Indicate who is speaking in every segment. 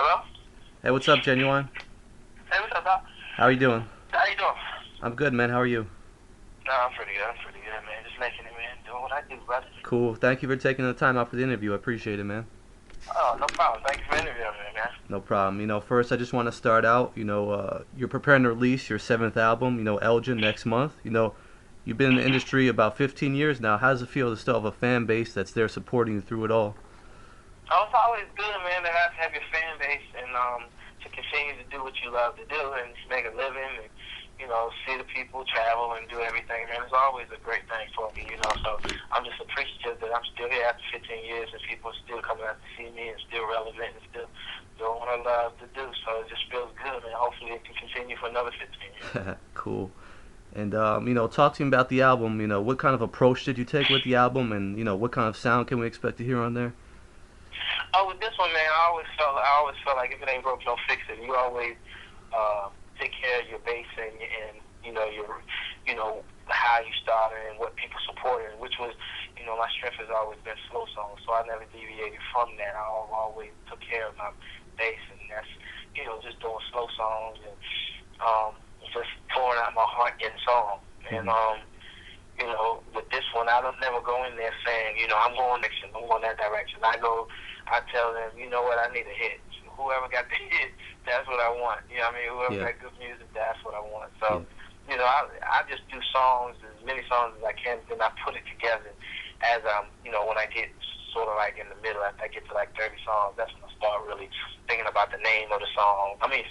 Speaker 1: Hello?
Speaker 2: Hey, what's up, Ginuwine?
Speaker 1: Hey, what's up, Doc?
Speaker 2: How are you doing?
Speaker 1: How you doing?
Speaker 2: I'm good, man. How are you?
Speaker 1: No, I'm pretty good. I'm pretty good, man. Just making it, man. Doing what I do, brother.
Speaker 2: Cool. Thank you for taking the time out for the interview. I appreciate it, man.
Speaker 1: Oh, no problem. Thank you for interviewing me, man.
Speaker 2: No problem. First, I just want to start out. You're preparing to release your seventh album, Elgin, next month. You've been in the industry about 15 years now. How does it feel to still have a fan base that's there supporting you through it all?
Speaker 1: Oh, it's always good, man, to have your fan base and to continue to do what you love to do and just make a living and, see the people travel and do everything, man. It's always a great thing for me. So I'm just appreciative that I'm still here after 15 years and people are still coming out to see me and still relevant and still doing what I love to do. So it just feels good, man. Hopefully it can continue for another 15 years.
Speaker 2: Cool. And talk to me about the album. What kind of approach did you take with the album, and what kind of sound can we expect to hear on there?
Speaker 1: Oh, with this one, man, I always felt like if it ain't broke, don't fix it. You always take care of your base and your how you started and what people supported, which was my strength has always been slow songs, so I never deviated from that. I always took care of my base, and that's just doing slow songs and just pouring out my heart in song. And with this one, I don't never go in there saying, I'm going next, I'm going that direction. I tell them, you know what, I need a hit. Whoever got the hit, that's what I want. You know what I mean? Whoever got good music, that's what I want. So, I just do songs, as many songs as I can, then I put it together as when I get sort of like in the middle, after I get to like 30 songs, that's when I start really thinking about the name of the song. I mean,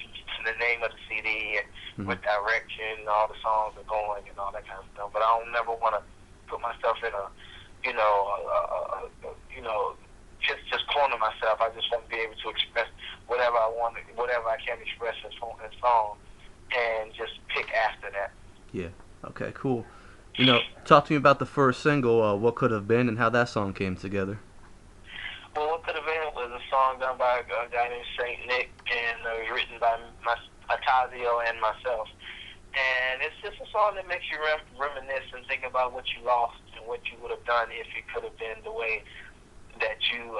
Speaker 1: the name of the CD and what direction all the songs are going and all that kind of stuff. But I don't never want to put myself in a, just corner myself. I just want to be able to express whatever I want, whatever I can express in song, and just pick after that.
Speaker 2: Yeah. Okay. Cool. Talk to me about the first single, "What Could Have Been," and how that song came together.
Speaker 1: Well, What Could Have Been was a song done by a guy named Saint Nick, and it was written by Atazio and myself. And it's just a song that makes you reminisce and think about what you lost and what you would have done if it could have been the way that you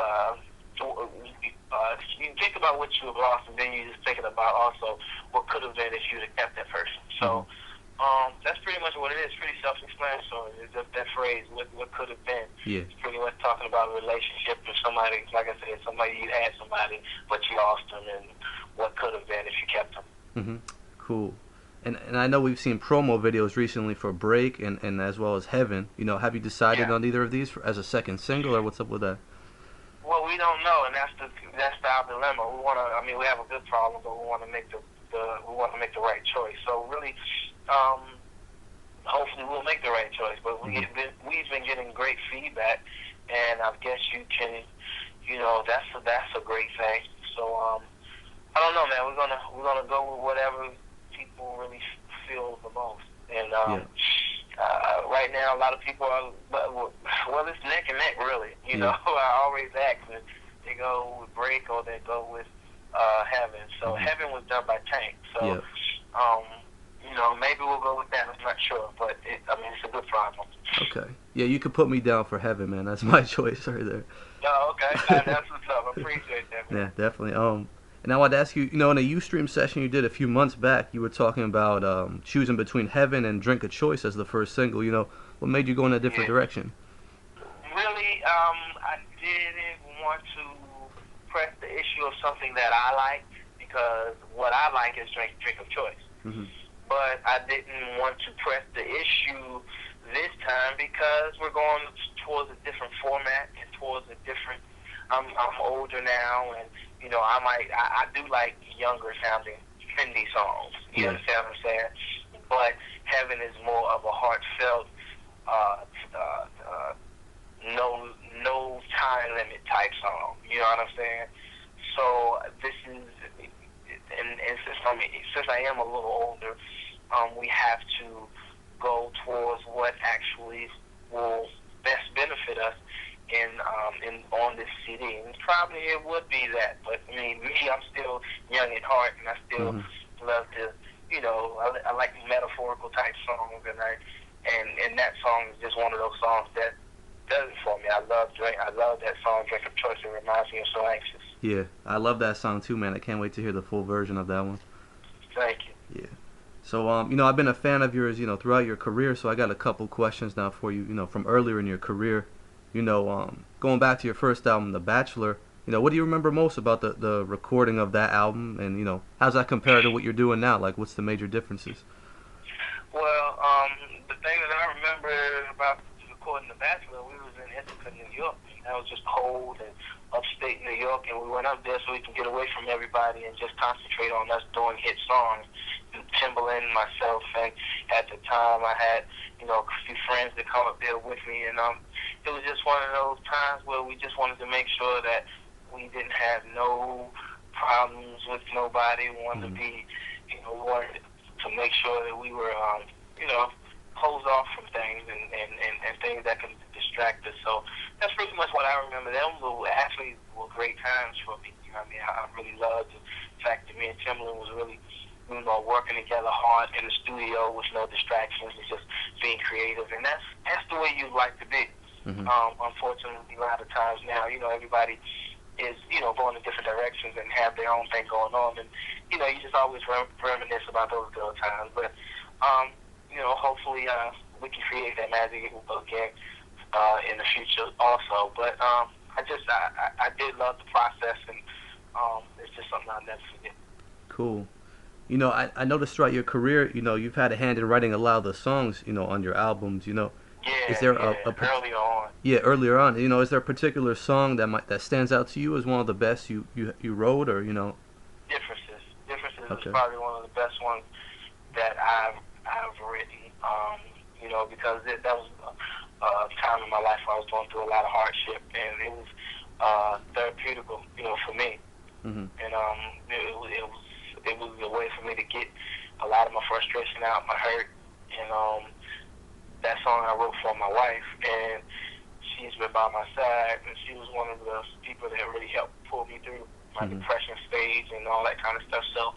Speaker 1: think about what you have lost, and then you're just thinking about also what could have been if you'd have kept that person. So that's pretty much what it is. Pretty self-explanatory. It's just that phrase, what could have been.
Speaker 2: Yeah.
Speaker 1: It's pretty much talking about a relationship with somebody, like I said, you had somebody, but you lost them, and what could have been if you kept them.
Speaker 2: Cool. And I know we've seen promo videos recently for Break and as well as Heaven. Have you decided on either of these as a second single, or what's up with that?
Speaker 1: Well, we don't know, and that's our dilemma. We have a good problem, but we want to make the right choice. So really, hopefully we'll make the right choice. But we've been getting great feedback, and I guess you can, that's a great thing. So I don't know, man. We're gonna go with whatever people really feel the most. And right now, a lot of people are, well, it's neck and neck, really. I always ask if they go with Break or they go with Heaven. So Heaven was done by Tank. So, maybe we'll go with that. I'm not sure, but it's a good problem.
Speaker 2: Okay. Yeah, you could put me down for Heaven, man. That's my choice right there.
Speaker 1: Oh, okay. That's what's up. I appreciate that, man.
Speaker 2: Yeah, definitely. And I wanted to ask you, in a Ustream session you did a few months back, you were talking about choosing between Heaven and Drink of Choice as the first single. What made you go in a different direction?
Speaker 1: Really, I didn't want to press the issue of something that I like, because what I like is drink of choice. But I didn't want to press the issue this time because we're going towards a different format and towards a different. I'm older now, and I do like younger sounding indie songs. You understand what I'm saying? But Heaven is more of a heartfelt, no time limit type song. You know what I'm saying? So this is, and since I am a little older, we have to go towards what actually will best benefit us on this CD. And probably it would be that, but me, I'm still young at heart, and I still love to, I like metaphorical type songs, and that song is just one of those songs that does it for me. I love that song, Drink of Choice. It reminds me of So Anxious.
Speaker 2: Yeah, I love that song too, man. I can't wait to hear the full version of that one.
Speaker 1: Thank you.
Speaker 2: Yeah. So, I've been a fan of yours, throughout your career. So I got a couple questions now for you, from earlier in your career. Going back to your first album, The Bachelor. What do you remember most about the recording of that album, and how's that compare to what you're doing now? Like, what's the major differences?
Speaker 1: Well, the thing that I remember about recording The Bachelor, we was in Ithaca, New York. That was just cold and upstate New York, and we went up there so we can get away from everybody and just concentrate on us doing hit songs. And Timberland, myself, and at the time I had, a few friends that come up there with me, and it was just one of those times where we just wanted to make sure that we didn't have no problems with nobody. We wanted to be, we wanted to make sure that we were, closed off from things and things that can distract us. So that's pretty much what I remember. Them were actually great times for me. I really loved the fact that me and Timberland was really, working together hard in the studio with no distractions and just being creative. And that's the way you like to be. Mm-hmm. Unfortunately, a lot of times now, everybody is, going in different directions and have their own thing going on. And, you just always reminisce about those good times. But, hopefully we can create that magic again in the future also. But I did love the process, and it's just something I'll never forget.
Speaker 2: Cool. I noticed throughout your career, you've had a hand in writing a lot of the songs, on your albums,
Speaker 1: Yeah,
Speaker 2: is there
Speaker 1: earlier on.
Speaker 2: Yeah, earlier on. Is there a particular song that stands out to you as one of the best you wrote, or
Speaker 1: Differences.
Speaker 2: Okay.
Speaker 1: Is probably one of the best ones that I've written. Because that was a time in my life where I was going through a lot of hardship, and it was therapeutical, for me. Mm-hmm. And it was a way for me to get a lot of my frustration out, my hurt, and that song I wrote for my wife, and she's been by my side, and she was one of the people that really helped pull me through my depression stage and all that kind of stuff. So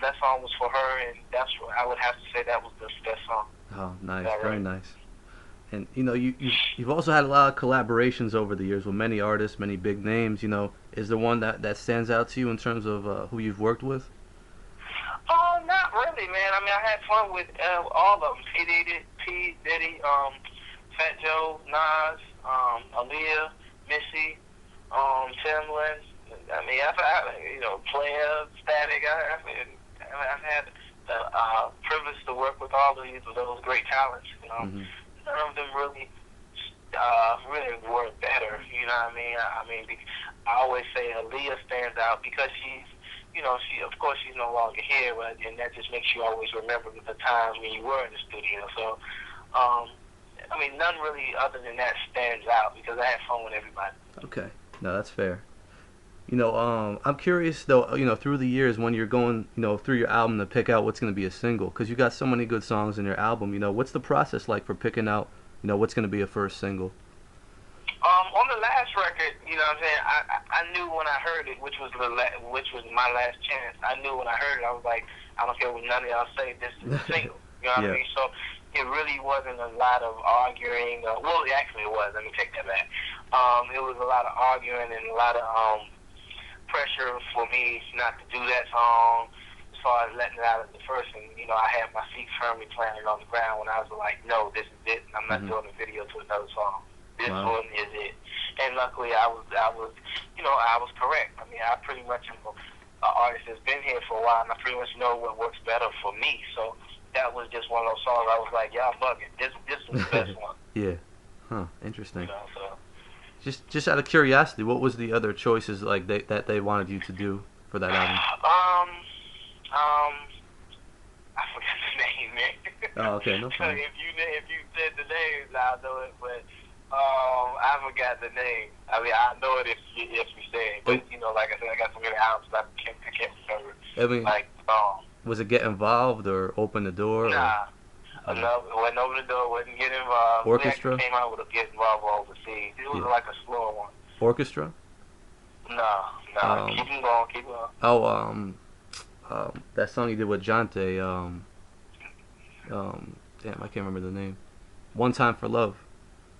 Speaker 1: that song was for her, and that's what I would have to say that was the best song.
Speaker 2: Oh, nice, very nice. And you've also had a lot of collaborations over the years with many artists, many big names. Is there one that stands out to you in terms of who you've worked with?
Speaker 1: Not really, man. I had fun with all of them. P. Diddy, Fat Joe, Nas, Aaliyah, Missy, Timbaland. I've Player, Static. I've had the privilege to work with all of those great talents.
Speaker 2: Mm-hmm.
Speaker 1: None of them really were better. You know what I mean? I always say Aaliyah stands out because she's, she's no longer here, and that just makes you always remember the times when you were in the studio. So, none really other than that stands out because I had fun with everybody.
Speaker 2: Okay, no, that's fair. I'm curious though, through the years when you're going, through your album to pick out what's going to be a single, because you got so many good songs in your album. What's the process like for picking out, what's going to be a first single?
Speaker 1: On the last record, I knew when I heard it, which was my last chance. I knew when I heard it, I was like, I don't care what none of y'all say, this is a single. You know what I mean? So it really wasn't a lot of arguing. Actually it was. Let me take that back. It was a lot of arguing and a lot of pressure for me not to do that song as far as letting it out of the first. And, I had my feet firmly planted on the ground when I was like, no, this is it. I'm not doing a video to another song. This one is it. And luckily I was correct. I pretty much am an artist that's been here for a while, and I pretty much know what works better for me. So that was just one of those songs I was like, y'all bugging. This was the best one.
Speaker 2: Yeah. Huh. Interesting.
Speaker 1: So.
Speaker 2: Just out of curiosity, what was the other choices like that they wanted you to do for that album?
Speaker 1: I forgot the name, man.
Speaker 2: Oh, okay, no problem.
Speaker 1: If you said the names, I'll know it, but I forgot the name. I know it if you say it, but like I said, I got so many albums I can't remember.
Speaker 2: Was it Get Involved or Open the Door?
Speaker 1: Nah. No, it wasn't Open the Door, wasn't Get Involved.
Speaker 2: Orchestra?
Speaker 1: We actually came out with a Get Involved Overseas. It was like a slower one.
Speaker 2: Orchestra?
Speaker 1: No. Keep going.
Speaker 2: That song you did with Jonte, damn, I can't remember the name. One Time for Love.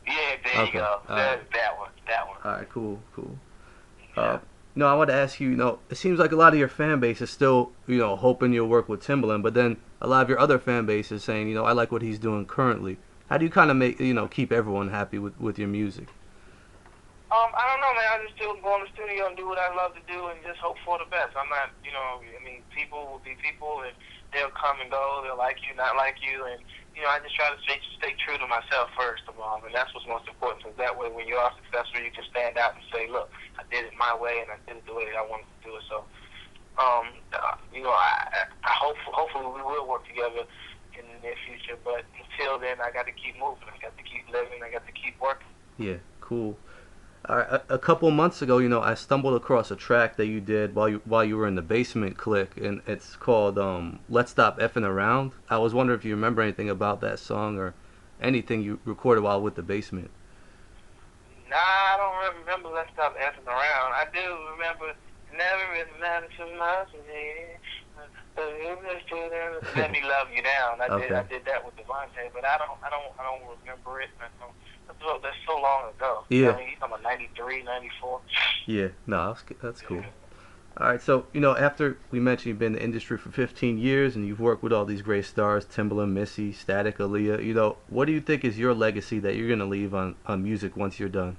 Speaker 1: Yeah, there you go. That one.
Speaker 2: Alright, cool.
Speaker 1: Yeah.
Speaker 2: I want to ask you, it seems like a lot of your fan base is still, hoping you'll work with Timbaland, but then a lot of your other fan base is saying, I like what he's doing currently. How do you kind of make, keep everyone happy with your music?
Speaker 1: I don't know, man. I just still go in the studio and do what I love to do and just hope for the best. I'm not, people will be people and they'll come and go. They'll like you, not like you. And, I just try to stay true to myself first of all. And that's what's most important. Because that way, when you are successful, you can stand out and say, look, I did it my way and I did it the way that I wanted to do it. So, hopefully we will work together in the near future. But until then, I got to keep moving. I got to keep living. I got to keep working.
Speaker 2: Yeah, cool. All right, a couple months ago, I stumbled across a track that you did while you were in the Basement clique, and it's called "Let's Stop Effing Around." I was wondering if you remember anything about that song or anything you recorded while with the Basement.
Speaker 1: Nah, I don't remember Let's Stop Effing Around. I do remember Never Really Matter Too Much. Let Me Love You Down. I did that with DeVante, but I don't remember it. That's so long ago.
Speaker 2: Yeah.
Speaker 1: You're talking about 93, 94.
Speaker 2: Yeah, no, that's cool. All right, so, after we mentioned you've been in the industry for 15 years and you've worked with all these great stars, Timbaland, Missy, Static, Aaliyah, what do you think is your legacy that you're going to leave on music once you're done?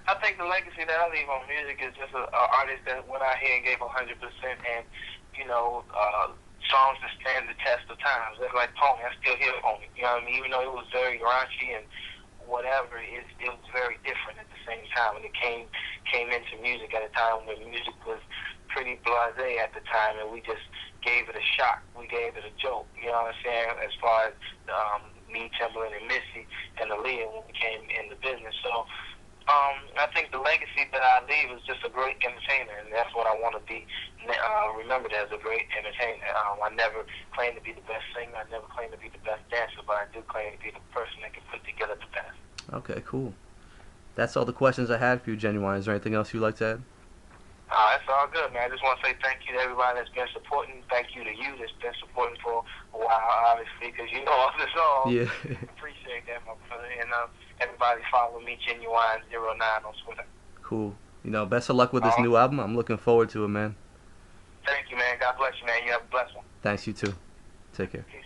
Speaker 1: I think the legacy that I leave on music is just an artist that went out here and gave 100% and, songs that stand the test of times. That's like Pony. I still hear Pony. You know what I mean? Even though it was very raunchy and whatever, it was very different at the same time. And it came into music at a time when music was pretty blasé at the time, and we just gave it a shock. We gave it a joke. You know what I'm saying? As far as me, Timbaland, and Missy, and Aaliyah when we came in the business. So I think the legacy that I leave is just a great entertainer, and that's what I want to be remembered as, a great entertainer. I never claimed to be the best singer. I never claimed to be the best dancer, but I do claim to be the person that can put together the best.
Speaker 2: Okay, cool. That's all the questions I had for you, Ginuwine. Is there anything else you'd like to add?
Speaker 1: That's all good, man. I just want to say thank you to everybody that's been supporting. Thank you to you that's been supporting for a while, obviously, because you know all the songs.
Speaker 2: Yeah.
Speaker 1: Appreciate that, my brother. And everybody follow me, Ginuwine09 on Twitter.
Speaker 2: Cool. Best of luck with this new album. I'm looking forward to it, man.
Speaker 1: Thank you, man. God bless you, man. You have a blessed one.
Speaker 2: Thanks, you too. Take care.
Speaker 1: Peace.